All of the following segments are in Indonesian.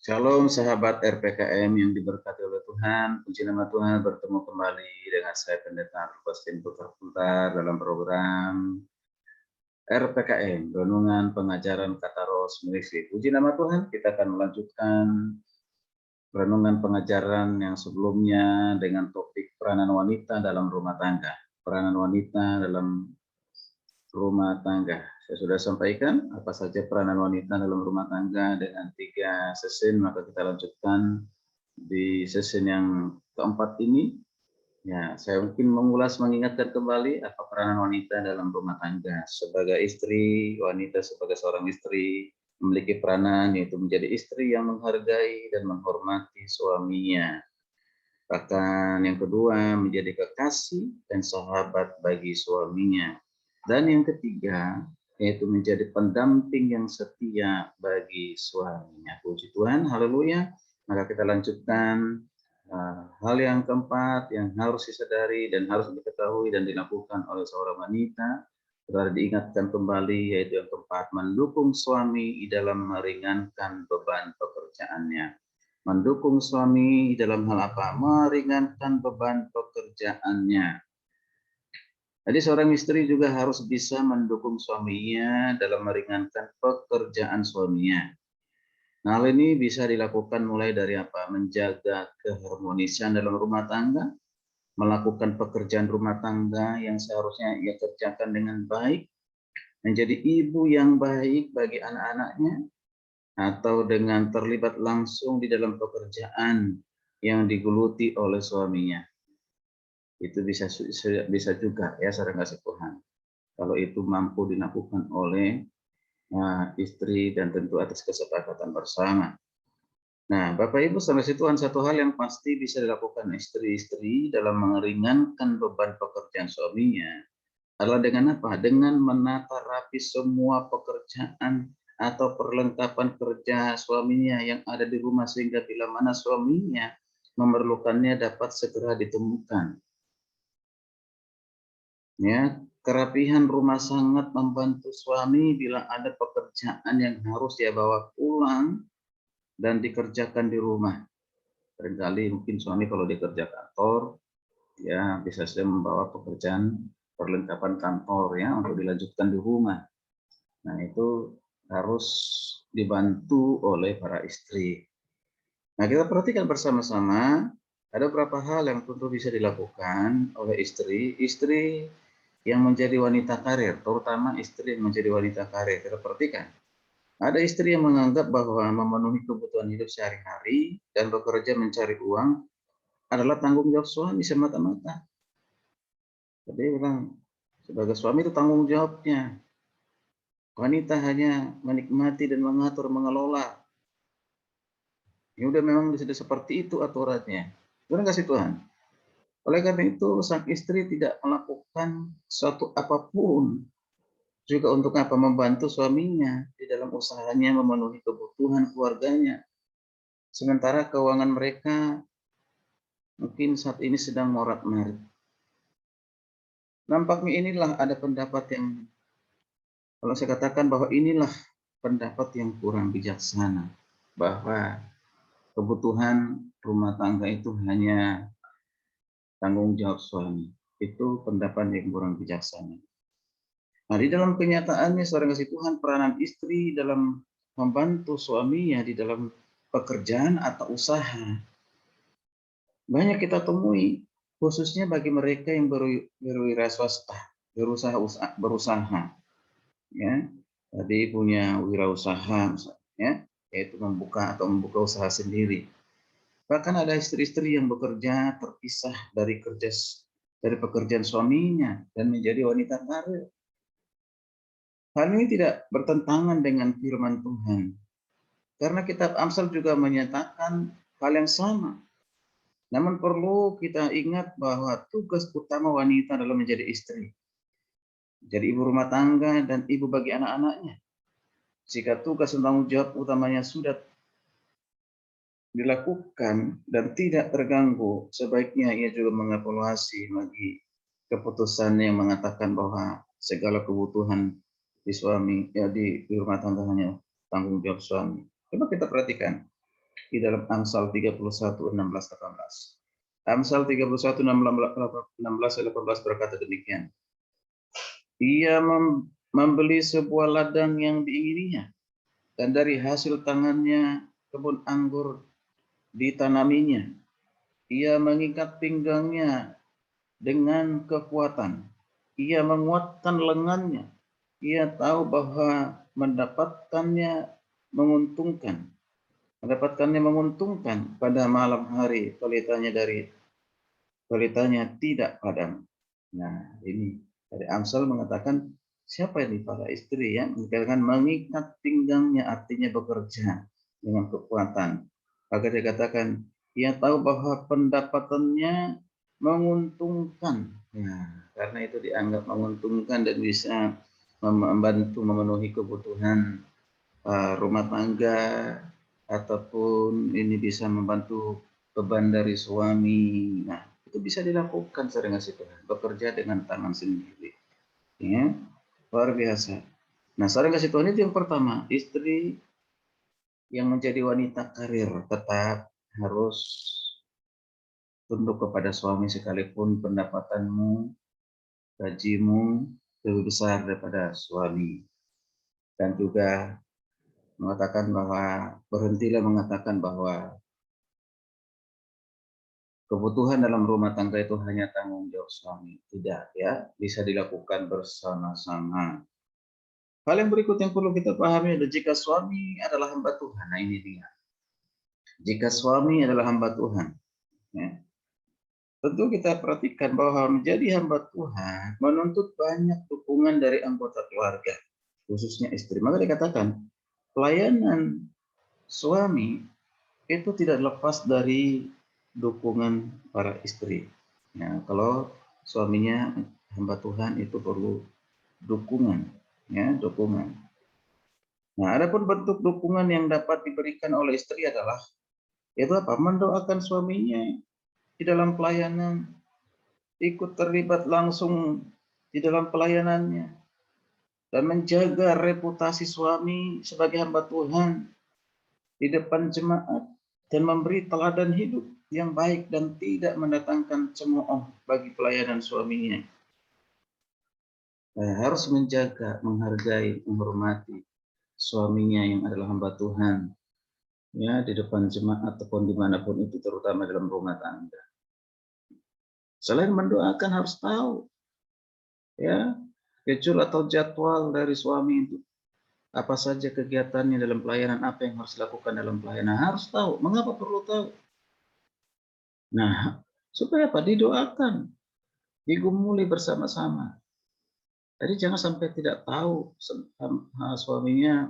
Shalom sahabat RPKM yang diberkati oleh Tuhan. Puji nama Tuhan, bertemu kembali dengan saya Pendeta Agustin Putar dalam program RPKM, Renungan Pengajaran Kata Roh Ministry. Puji nama Tuhan, kita akan melanjutkan renungan pengajaran yang sebelumnya dengan topik peranan wanita dalam rumah tangga. Peranan wanita dalam rumah tangga. Saya sudah sampaikan apa saja peranan wanita dalam rumah tangga dengan 3 sesi, maka kita lanjutkan di sesi yang keempat ini. Ya, saya mungkin mengingatkan kembali apa peranan wanita dalam rumah tangga. Sebagai istri, wanita sebagai seorang istri memiliki peranan, yaitu menjadi istri yang menghargai dan menghormati suaminya. Bahkan yang kedua, menjadi kekasih dan sahabat bagi suaminya. Dan yang ketiga, yaitu menjadi pendamping yang setia bagi suaminya. Puji Tuhan, haleluya. Maka kita lanjutkan hal yang keempat yang harus disadari dan harus diketahui dan dilakukan oleh seorang wanita. Saudara diingatkan kembali, yaitu yang keempat, mendukung suami dalam meringankan beban pekerjaannya. Mendukung suami dalam hal apa? Meringankan beban pekerjaannya. Jadi seorang istri juga harus bisa mendukung suaminya dalam meringankan pekerjaan suaminya. Nah, hal ini bisa dilakukan mulai dari apa? Menjaga keharmonisan dalam rumah tangga, melakukan pekerjaan rumah tangga yang seharusnya ia kerjakan dengan baik, menjadi ibu yang baik bagi anak-anaknya, atau dengan terlibat langsung di dalam pekerjaan yang digeluti oleh suaminya. Itu bisa juga ya, saudara kasih Tuhan. Kalau itu mampu dilakukan oleh istri dan tentu atas kesepakatan bersama. Nah, Bapak Ibu saudara Tuhan, satu hal yang pasti bisa dilakukan istri-istri dalam meringankan beban pekerjaan suaminya adalah dengan apa? Dengan menata rapi semua pekerjaan atau perlengkapan kerja suaminya yang ada di rumah, sehingga bila mana suaminya memerlukannya dapat segera ditemukan. Ya, kerapihan rumah sangat membantu suami bila ada pekerjaan yang harus dia bawa pulang dan dikerjakan di rumah. Seringkali mungkin suami kalau dikerja kantor, ya bisa saja membawa pekerjaan perlengkapan kantor ya untuk dilanjutkan di rumah. Nah, itu harus dibantu oleh para istri. Nah, kita perhatikan bersama-sama ada beberapa hal yang tentu bisa dilakukan oleh istri. Istri yang menjadi wanita karir, terutama istri yang menjadi wanita karir. Kita perhatikan. Ada istri yang menganggap bahwa memenuhi kebutuhan hidup sehari-hari dan bekerja mencari uang adalah tanggung jawab suami semata-mata. Jadi bilang, sebagai suami itu tanggung jawabnya. Wanita hanya menikmati dan mengatur, mengelola. Ya udah, memang sudah seperti itu aturannya. Benar kasih Tuhan. Oleh karena itu, sang istri tidak melakukan suatu apapun juga untuk apa? Membantu suaminya di dalam usahanya memenuhi kebutuhan keluarganya. Sementara keuangan mereka mungkin saat ini sedang morat-marit. Nampaknya inilah ada pendapat yang, kalau saya katakan bahwa inilah pendapat yang kurang bijaksana, bahwa kebutuhan rumah tangga itu hanya tanggung jawab suami. Itu pendapat yang kurang bijaksana. Nah, di dalam kenyataannya, saudara kasih Tuhan, peranan istri dalam membantu suaminya di dalam pekerjaan atau usaha banyak kita temui, khususnya bagi mereka yang berwira swasta, berusaha, ya. Tadi punya wirausaha, misalnya, yaitu membuka usaha sendiri. Bahkan ada istri-istri yang bekerja terpisah dari pekerjaan suaminya dan menjadi wanita karir. Hal ini tidak bertentangan dengan firman Tuhan, karena kitab Amsal juga menyatakan hal yang sama. Namun perlu kita ingat bahwa tugas utama wanita adalah menjadi istri, jadi ibu rumah tangga dan ibu bagi anak-anaknya. Jika tugas dan tanggung jawab utamanya sudah dilakukan dan tidak terganggu, sebaiknya ia juga mengevaluasi bagi keputusan yang mengatakan bahwa segala kebutuhan di rumah tangga hanya tanggung jawab suami. Coba kita perhatikan. di dalam Amsal 31, 16, 18. Amsal 31, 16, 18 berkata demikian. Ia membeli sebuah ladang yang diingininya, dan dari hasil tangannya kebun anggur ditanaminya. Ia mengikat pinggangnya dengan kekuatan. Ia menguatkan lengannya. Ia tahu bahwa mendapatkannya menguntungkan. Pada malam hari pelitanya tidak padam. Nah, ini dari Amsal mengatakan siapa ini para istri ya, dikatakan mengikat pinggangnya artinya bekerja dengan kekuatan. Agar dikatakan ia tahu bahwa pendapatannya menguntungkan. Nah, karena itu dianggap menguntungkan dan bisa membantu memenuhi kebutuhan rumah tangga, ataupun ini bisa membantu beban dari suami. Nah, itu bisa dilakukan secara kasih Tuhan, bekerja dengan tangan sendiri. Ya, luar biasa. Nah, secara kasih Tuhan itu yang pertama, istri yang menjadi wanita karir tetap harus tunduk kepada suami sekalipun pendapatanmu, gajimu lebih besar daripada suami. Dan juga berhentilah mengatakan bahwa kebutuhan dalam rumah tangga itu hanya tanggung jawab suami. Tidak, ya, bisa dilakukan bersama-sama. Hal yang berikut yang perlu kita pahami adalah jika suami adalah hamba Tuhan. Nah, ini dia. Jika suami adalah hamba Tuhan, ya, tentu kita perhatikan bahwa menjadi hamba Tuhan menuntut banyak dukungan dari anggota keluarga, khususnya istri. Maka dikatakan pelayanan suami itu tidak lepas dari dukungan para istri. Ya, kalau suaminya hamba Tuhan itu perlu dukungan, ya, dukungan. Nah, adapun bentuk dukungan yang dapat diberikan oleh istri adalah itu apa? Mendoakan suaminya di dalam pelayanan, ikut terlibat langsung di dalam pelayanannya, dan menjaga reputasi suami sebagai hamba Tuhan di depan jemaat, dan memberi teladan hidup yang baik dan tidak mendatangkan cemooh bagi pelayanan suaminya. Harus menjaga, menghargai, menghormati suaminya yang adalah hamba Tuhan, ya, di depan jemaat ataupun dimanapun itu, terutama dalam rumah tangga. Selain mendoakan harus tahu, ya, schedule atau jadwal dari suami itu apa saja kegiatannya dalam pelayanan, apa yang harus dilakukan dalam pelayanan, harus tahu. Mengapa perlu tahu? Nah, supaya apa? Didoakan, digumuli bersama-sama. Jadi jangan sampai tidak tahu suaminya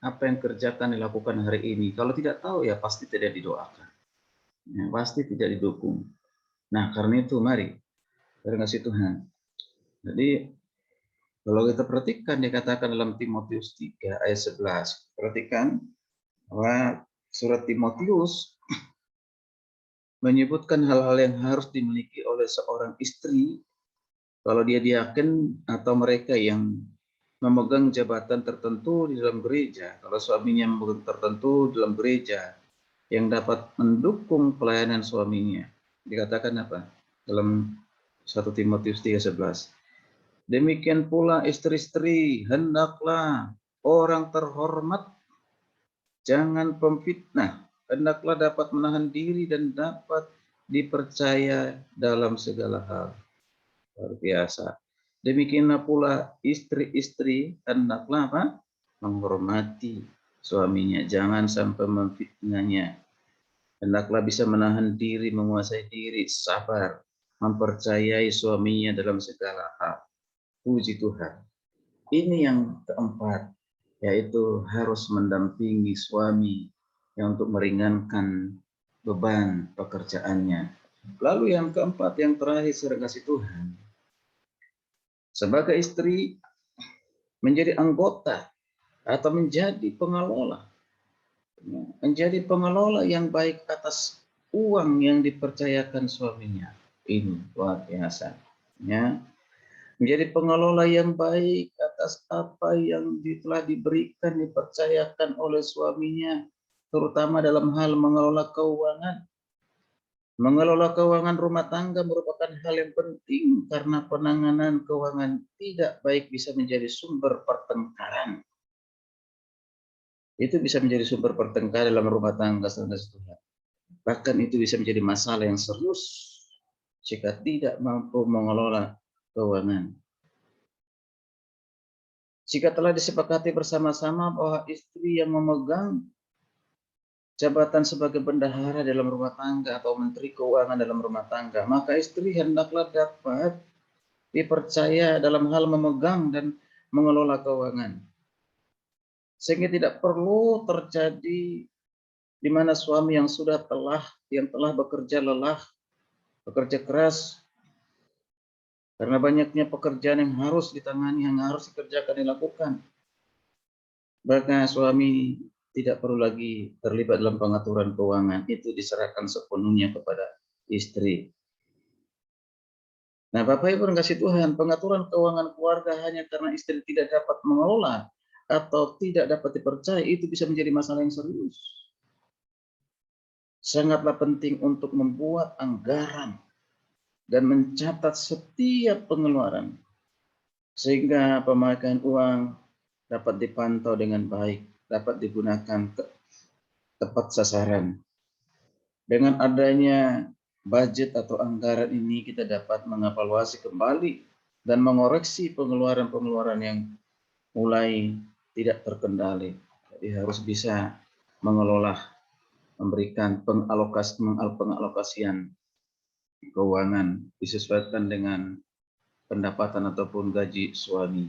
apa yang kerjakan dilakukan hari ini. Kalau tidak tahu ya pasti tidak didoakan, ya, pasti tidak didukung. Nah, karena itu mari terima kasih Tuhan. Jadi kalau kita perhatikan dikatakan dalam Timotius 3 ayat 11, perhatikan bahwa surat Timotius menyebutkan hal-hal yang harus dimiliki oleh seorang istri kalau dia diaken atau mereka yang memegang jabatan tertentu di dalam gereja. Kalau suaminya memegang tertentu dalam gereja yang dapat mendukung pelayanan suaminya. Dikatakan apa? Dalam 1 Timotius 3:11. Demikian pula istri-istri, hendaklah orang terhormat, jangan pemfitnah, hendaklah dapat menahan diri dan dapat dipercaya dalam segala hal. Luar biasa. Demikianlah pula istri-istri hendaklah apa? Menghormati suaminya, jangan sampai memfitnahnya. Hendaklah bisa menahan diri, menguasai diri, sabar, mempercayai suaminya dalam segala hal. Puji Tuhan. Ini yang keempat, yaitu harus mendampingi suami yang untuk meringankan beban pekerjaannya. Lalu yang keempat, yang terakhir, saudara kasih Tuhan, sebagai istri menjadi anggota atau menjadi pengelola yang baik atas uang yang dipercayakan suaminya. Ini luar biasa, ya. Menjadi pengelola yang baik atas apa yang telah diberikan, dipercayakan oleh suaminya, terutama dalam hal mengelola keuangan. Mengelola keuangan rumah tangga merupakan hal yang penting karena penanganan keuangan tidak baik bisa menjadi sumber pertengkaran. Itu bisa menjadi sumber pertengkaran dalam rumah tangga saudara Tuhan. Bahkan itu bisa menjadi masalah yang serius jika tidak mampu mengelola keuangan. Jika telah disepakati bersama-sama bahwa istri yang memegang jabatan sebagai bendahara dalam rumah tangga atau menteri keuangan dalam rumah tangga, maka istri hendaklah dapat dipercaya dalam hal memegang dan mengelola keuangan. Sehingga tidak perlu terjadi di mana suami yang telah bekerja lelah, bekerja keras, karena banyaknya pekerjaan yang harus ditangani, yang harus dikerjakan, dilakukan. Maka suami tidak perlu lagi terlibat dalam pengaturan keuangan, itu diserahkan sepenuhnya kepada istri. Nah, Bapak Ibu yang kasih Tuhan, pengaturan keuangan keluarga hanya karena istri tidak dapat mengelola atau tidak dapat dipercaya, itu bisa menjadi masalah yang serius. Sangatlah penting untuk membuat anggaran dan mencatat setiap pengeluaran, sehingga pemakaian uang dapat dipantau dengan baik, dapat digunakan tepat sasaran. Dengan adanya budget atau anggaran ini, kita dapat mengevaluasi kembali dan mengoreksi pengeluaran-pengeluaran yang mulai tidak terkendali. Jadi harus bisa mengelola, memberikan pengalokasian keuangan disesuaikan dengan pendapatan ataupun gaji suami.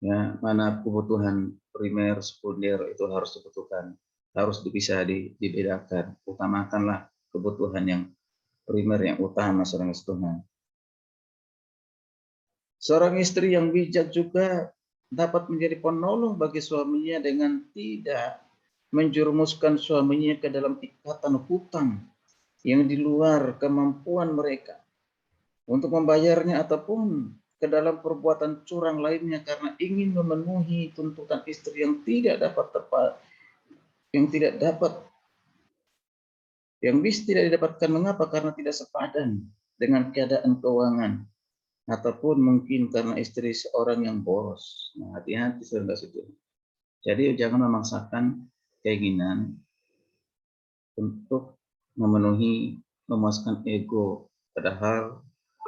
Ya, mana kebutuhan primer, sekunder itu harus dibutuhkan, harus bisa dibedakan. Utamakanlah kebutuhan yang primer, yang utama seorang Tuhan. Seorang istri yang bijak juga dapat menjadi penolong bagi suaminya dengan tidak menjerumuskan suaminya ke dalam ikatan hutang yang di luar kemampuan mereka untuk membayarnya ataupun ke dalam perbuatan curang lainnya karena ingin memenuhi tuntutan istri yang tidak tidak didapatkan. Mengapa? Karena tidak sepadan dengan keadaan keuangan ataupun mungkin karena istri seorang yang boros. Nah, hati-hati saudara itu. Jadi jangan memaksakan keinginan untuk memuaskan ego, padahal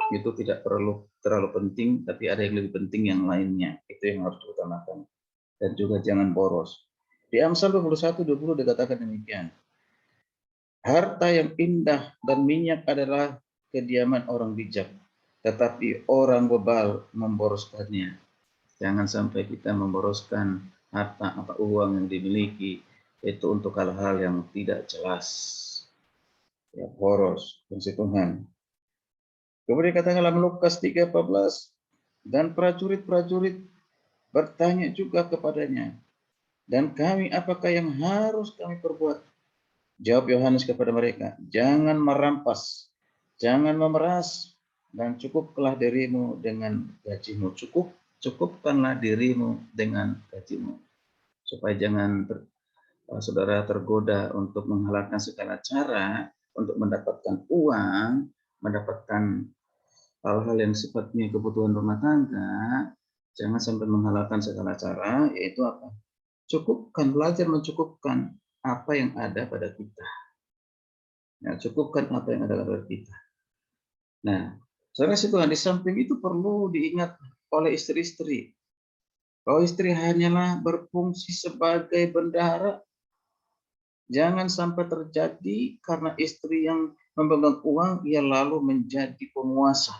itu tidak perlu terlalu penting, tapi ada yang lebih penting yang lainnya. Itu yang harus diutamakan. Dan juga jangan boros. Di Amsal 21:20 dikatakan demikian. Harta yang indah dan minyak adalah kediaman orang bijak, tetapi orang bebal memboroskannya. Jangan sampai kita memboroskan harta atau uang yang dimiliki itu untuk hal-hal yang tidak jelas. Ya, boros, fungsi Tuhan. Kemudian katakan dalam Lukas 3:14, dan prajurit-prajurit bertanya juga kepadanya, dan kami apakah yang harus kami perbuat? Jawab Yohanes kepada mereka, jangan merampas, jangan memeras, dan cukuplah dirimu dengan gajimu. Cukupkanlah dirimu dengan gajimu. Supaya jangan saudara tergoda untuk menghalalkan segala cara untuk mendapatkan uang, mendapatkan hal-hal yang sifatnya kebutuhan rumah tangga. Jangan sampai menghalalkan segala cara, yaitu apa? Cukupkan, belajar mencukupkan apa yang ada pada kita. Ya, cukupkan apa yang ada pada kita. Nah, saudara Tuhan, di samping itu perlu diingat oleh istri-istri bahwa istri hanyalah berfungsi sebagai bendahara. Jangan sampai terjadi karena istri yang memegang uang, ia lalu menjadi penguasa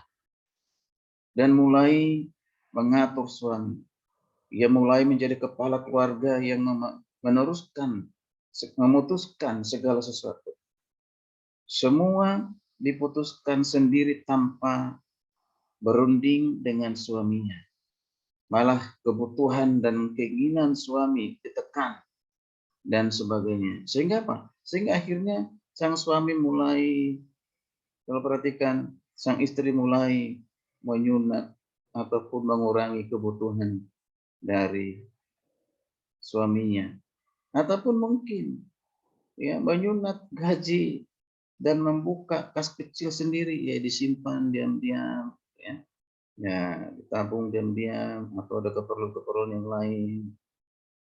dan mulai mengatur suami. Ia mulai menjadi kepala keluarga yang memutuskan segala sesuatu. Semua diputuskan sendiri tanpa berunding dengan suaminya. Malah kebutuhan dan keinginan suami ditekan dan sebagainya. Sehingga apa? Sehingga akhirnya sang suami mulai, kalau perhatikan, sang istri mulai menyunat ataupun mengurangi kebutuhan dari suaminya. ataupun mungkin ya menyunat gaji dan membuka kas kecil sendiri, ya disimpan diam-diam, ya ditabung diam-diam, atau ada keperluan-keperluan yang lain,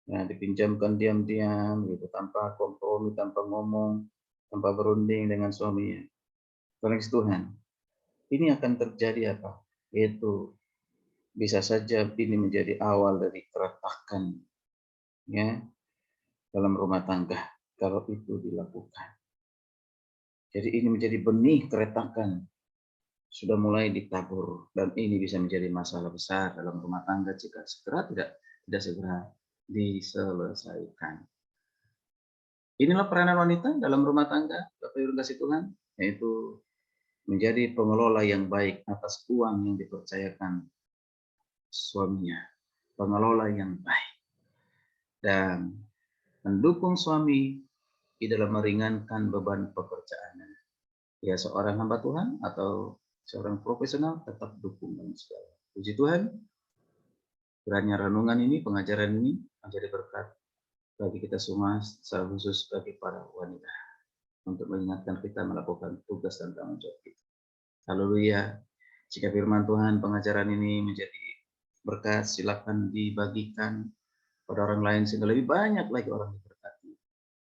ya dipinjamkan diam-diam gitu, tanpa kompromi, tanpa ngomong, tanpa berunding dengan suaminya. Koneksi Tuhan, ini akan terjadi apa? Yaitu bisa saja ini menjadi awal dari keretakan, ya, dalam rumah tangga kalau itu dilakukan. Jadi ini menjadi benih keretakan, sudah mulai ditabur, dan ini bisa menjadi masalah besar dalam rumah tangga jika tidak segera diselesaikan. Inilah peranan wanita dalam rumah tangga, Bapak Ibu kasih Tuhan, yaitu menjadi pengelola yang baik atas uang yang dipercayakan suaminya, pengelola yang baik, dan mendukung suami di dalam meringankan beban pekerjaannya. Ya, seorang hamba Tuhan atau seorang profesional tetap dukung dan segala. Puji Tuhan, kiranya renungan ini, pengajaran ini menjadi berkat bagi kita semua, secara khusus bagi para wanita, untuk mengingatkan kita melakukan tugas dan tanggung jawab kita. Haleluya. Jika firman Tuhan pengajaran ini menjadi berkat, silakan dibagikan pada orang lain sehingga lebih banyak lagi orang diberkati.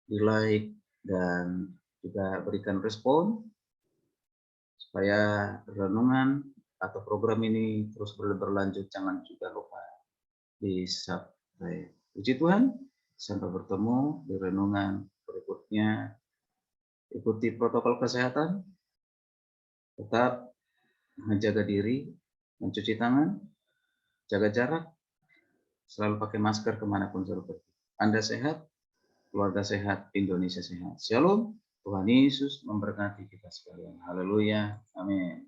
Di like dan juga berikan respon supaya renungan atau program ini terus berlanjut. Jangan juga lupa di subscribe. Puji Tuhan, sampai bertemu di renungan berikutnya. Ikuti protokol kesehatan, tetap menjaga diri, mencuci tangan, jaga jarak, selalu pakai masker kemanapun selalu pergi. Anda sehat, keluarga sehat, Indonesia sehat. Shalom, Tuhan Yesus memberkati kita sekalian. Haleluya, amin.